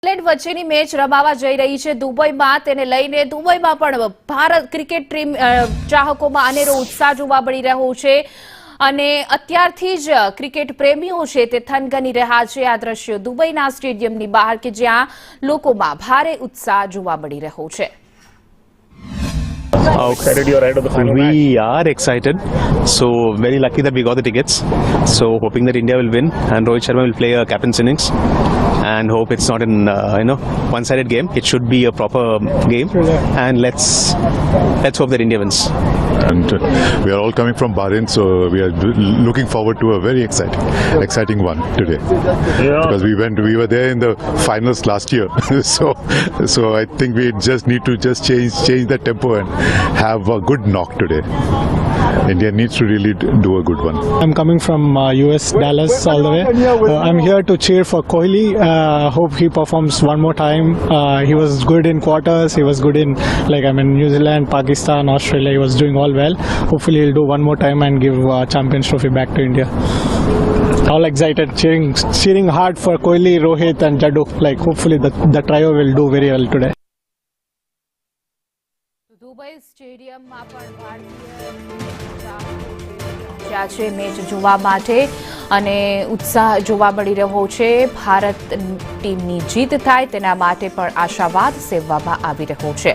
England વચ્ચેની match રમાવા જઈ રહી છે દુબઈમાં. તેને લઈને દુબઈમાં પણ ભારત ક્રિકેટ ટીમ ચાહકોમાં અનેરો ઉત્સાહ જોવા મળી રહ્યો છે અને અત્યારથી જ ક્રિકેટ પ્રેમીઓ છે તે થનગની રહ્યા છે. આ દ્રશ્યો દુબઈના સ્ટેડિયમની બહાર કે જ્યાં લોકોમાં ભારે ઉત્સાહ જોવા મળી રહ્યો છે. How excited you are ahead of the final match? We are excited. So very lucky that we got the tickets. So hoping that India will win and Rohit Sharma will play a captain's innings. And hope it's not an one-sided game. It should be a proper game. And let's hope that India wins. And we are all coming from Bahrain, so we are looking forward to a very exciting one today. Yeah. Because we were there in the finals last year, so I think we just need to change the tempo and have a good knock today. India needs to really do a good one. I'm coming from US, Dallas, all the way. I'm here to cheer for Kohli. Hope he performs one more time. He was good in quarters. He was good in New Zealand, Pakistan, Australia. He was doing all well. Hopefully he'll do one more time and give Champions Trophy back to India. All excited, cheering hard for Kohli, Rohit and Jaddu. Hopefully the trio will do very well today. Dubai સ્ટેડિયમમાં પણ ભારતીય છે match જોવા માટે અને ઉત્સાહ જોવા મળી રહ્યો છે. ભારત ટીમની જીત થાય તેના માટે પણ આશાવાદ સેવવામાં આવી રહ્યો છે.